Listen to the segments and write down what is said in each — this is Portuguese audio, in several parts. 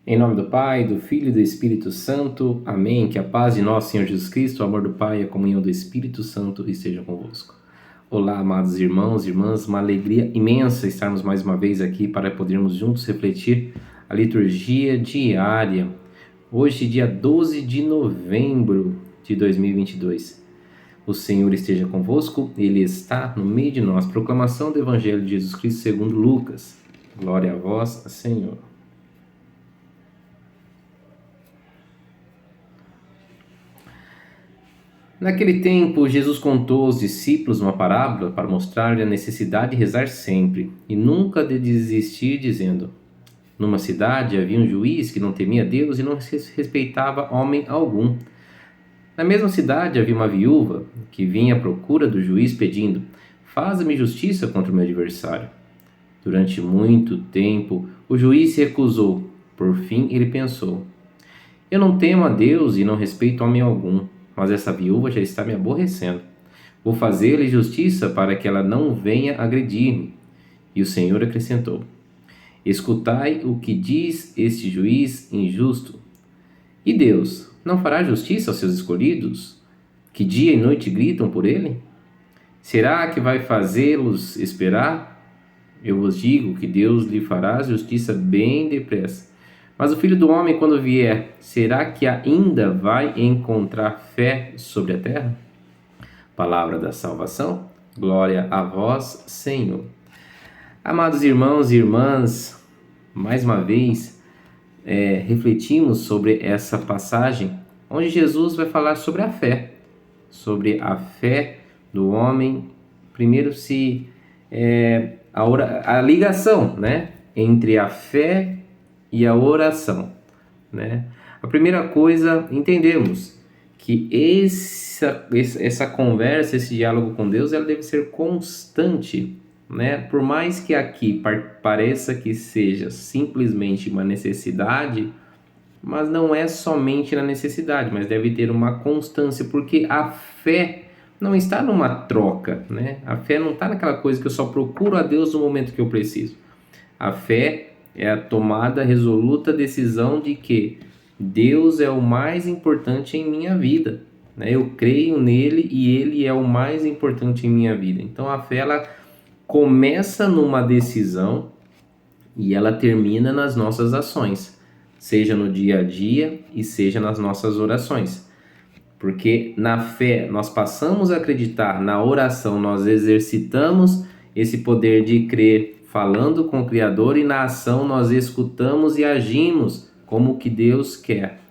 Em nome do Pai, do Filho e do Espírito Santo. Amém. Que a paz de nosso Senhor Jesus Cristo, o amor do Pai e a comunhão do Espírito Santo estejam convosco. Olá, amados irmãos e irmãs. Uma alegria imensa estarmos mais uma vez aqui para podermos juntos refletir a liturgia diária. Hoje, dia 12 de novembro de 2022. O Senhor esteja convosco, Ele está no meio de nós. Proclamação do Evangelho de Jesus Cristo segundo Lucas. Glória a vós, Senhor. Naquele tempo, Jesus contou aos discípulos uma parábola para mostrar-lhe a necessidade de rezar sempre e nunca de desistir, dizendo: Numa cidade havia um juiz que não temia Deus e não respeitava homem algum. Na mesma cidade havia uma viúva que vinha à procura do juiz pedindo: Faze-me justiça contra o meu adversário. Durante muito tempo, o juiz se recusou. Por fim, ele pensou: Eu não temo a Deus e não respeito homem algum. Mas essa viúva já está me aborrecendo. Vou fazer-lhe justiça para que ela não venha agredir-me. E o Senhor acrescentou: Escutai o que diz este juiz injusto. E Deus não fará justiça aos seus escolhidos, que dia e noite gritam por ele? Será que vai fazê-los esperar? Eu vos digo que Deus lhe fará justiça bem depressa. Mas o Filho do Homem, quando vier, será que ainda vai encontrar fé sobre a terra? Palavra da salvação, glória a vós, Senhor. Amados irmãos e irmãs, mais uma vez refletimos sobre essa passagem, onde Jesus vai falar sobre a fé do homem. Primeiro, a ligação, entre a fé e a oração, A primeira coisa, entendemos que essa conversa, esse diálogo com Deus, ela deve ser constante, Por mais que aqui pareça que seja simplesmente uma necessidade, mas não é somente na necessidade, mas deve ter uma constância, porque a fé não está numa troca, A fé não está naquela coisa que eu só procuro a Deus no momento que eu preciso. A fé é a tomada resoluta decisão de que Deus é o mais importante em minha vida, Eu creio nele e ele é o mais importante em minha vida. Então a fé, ela começa numa decisão e ela termina nas nossas ações, seja no dia a dia e seja nas nossas orações. Porque na fé nós passamos a acreditar, na oração nós exercitamos esse poder de crer, falando com o Criador, e na ação nós escutamos e agimos como o que Deus quer.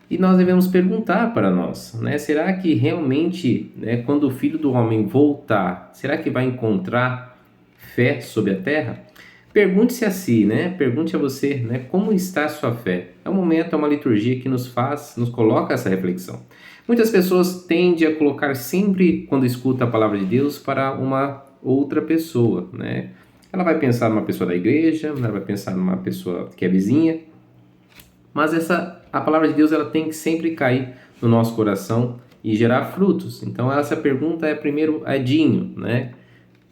E nós devemos perguntar para nós, será que realmente, quando o Filho do Homem voltar, será que vai encontrar fé sobre a terra? Pergunte-se a si, Pergunte a você, como está a sua fé? É um momento, é uma liturgia que nos coloca essa reflexão. Muitas pessoas tendem a colocar sempre, quando escuta a palavra de Deus, para uma outra pessoa, Ela vai pensar numa pessoa da igreja, ela vai pensar numa pessoa que é vizinha, mas a palavra de Deus, ela tem que sempre cair no nosso coração e gerar frutos. Então essa pergunta é primeiro Edinho,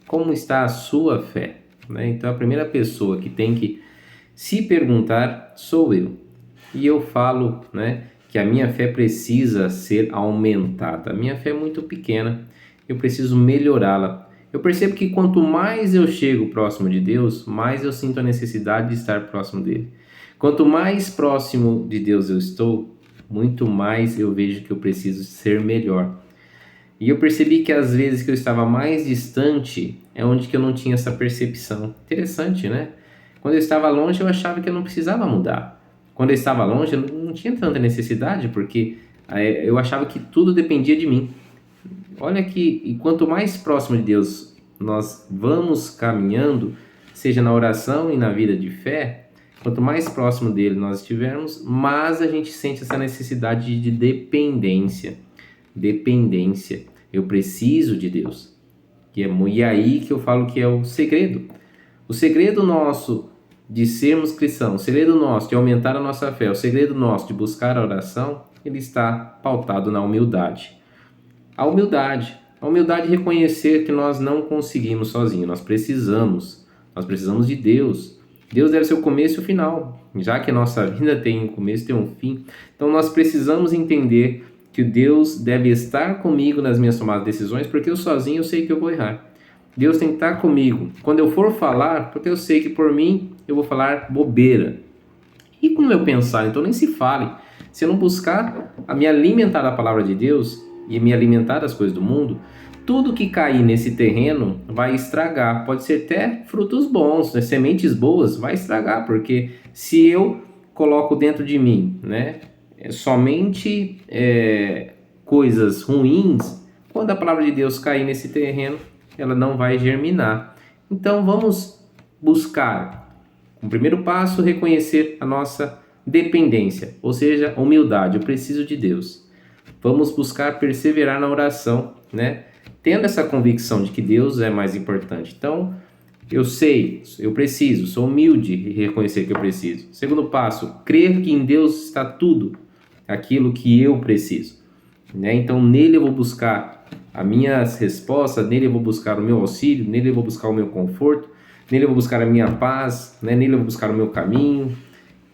Como está a sua fé? Então a primeira pessoa que tem que se perguntar sou eu. E eu falo, que a minha fé precisa ser aumentada. A minha fé é muito pequena, eu preciso melhorá-la. Eu percebo que quanto mais eu chego próximo de Deus, mais eu sinto a necessidade de estar próximo dele. Quanto mais próximo de Deus eu estou, muito mais eu vejo que eu preciso ser melhor. E eu percebi que às vezes que eu estava mais distante é onde que eu não tinha essa percepção. Interessante, Quando eu estava longe eu achava que eu não precisava mudar. Quando eu estava longe eu não tinha tanta necessidade, porque eu achava que tudo dependia de mim. Olha que, e quanto mais próximo de Deus nós vamos caminhando, seja na oração e na vida de fé, quanto mais próximo dele nós estivermos, mais a gente sente essa necessidade de dependência. Dependência. Eu preciso de Deus. E é aí que eu falo que é o segredo. O segredo nosso de sermos cristãos, o segredo nosso de aumentar a nossa fé, o segredo nosso de buscar a oração, ele está pautado na humildade. A humildade de reconhecer que nós não conseguimos sozinhos, nós precisamos de Deus. Deus deve ser o começo e o final. já que a nossa vida tem um começo, tem um fim, então nós precisamos entender que Deus deve estar comigo nas minhas tomadas de decisões, porque eu sozinho eu sei que eu vou errar. Deus tem que estar comigo quando eu for falar, porque eu sei que por mim eu vou falar bobeira. E com o meu pensar, então nem se fale. Se eu não buscar a me alimentar da palavra de Deus e me alimentar das coisas do mundo, tudo que cair nesse terreno vai estragar. Pode ser até frutos bons, né? Sementes boas, vai estragar, porque se eu coloco dentro de mim, né, somente coisas ruins, quando a palavra de Deus cair nesse terreno, ela não vai germinar. Então vamos buscar, o primeiro passo, reconhecer a nossa dependência, ou seja, humildade. Eu preciso de Deus. Vamos buscar perseverar na oração, né? Tendo essa convicção de que Deus é mais importante. Então, eu sei, eu preciso, sou humilde e reconhecer que eu preciso. Segundo passo, crer que em Deus está tudo aquilo que eu preciso, né? Então, nele eu vou buscar as minhas respostas, nele eu vou buscar o meu auxílio, nele eu vou buscar o meu conforto, nele eu vou buscar a minha paz, né? Nele eu vou buscar o meu caminho,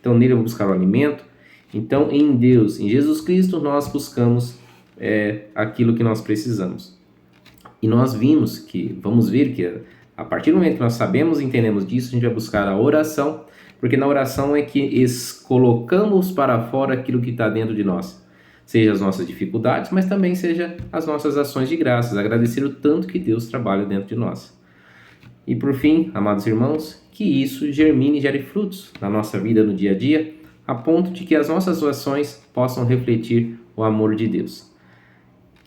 então nele eu vou buscar o alimento. Então, em Deus, em Jesus Cristo, nós buscamos aquilo que nós precisamos. E nós vamos ver que a partir do momento que nós sabemos e entendemos disso, a gente vai buscar a oração, porque na oração é que colocamos para fora aquilo que está dentro de nós. Seja as nossas dificuldades, mas também seja as nossas ações de graças, agradecer o tanto que Deus trabalha dentro de nós. E por fim, amados irmãos, que isso germine e gere frutos na nossa vida no dia a dia, a ponto de que as nossas ações possam refletir o amor de Deus.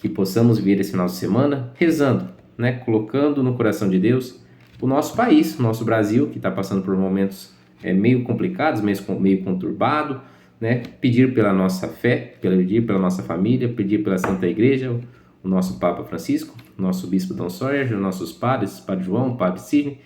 Que possamos ver esse final de semana rezando, né? Colocando no coração de Deus o nosso país, o nosso Brasil, que está passando por momentos meio complicados, meio conturbado, né? Pedir pela nossa fé, pedir pela nossa família, pedir pela Santa Igreja, o nosso Papa Francisco, o nosso Bispo Dom Sérgio, nossos padres, Padre João, Padre Sidney,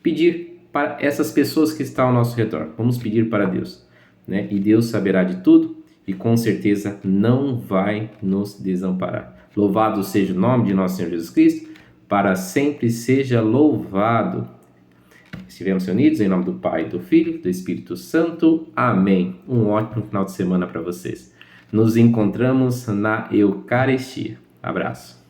pedir para essas pessoas que estão ao nosso redor. Vamos pedir para Deus, né? E Deus saberá de tudo e com certeza não vai nos desamparar. Louvado seja o nome de nosso Senhor Jesus Cristo, para sempre seja louvado. Estivemos reunidos em nome do Pai, do Filho e do Espírito Santo. Amém. Um ótimo final de semana para vocês. Nos encontramos na Eucaristia. Abraço.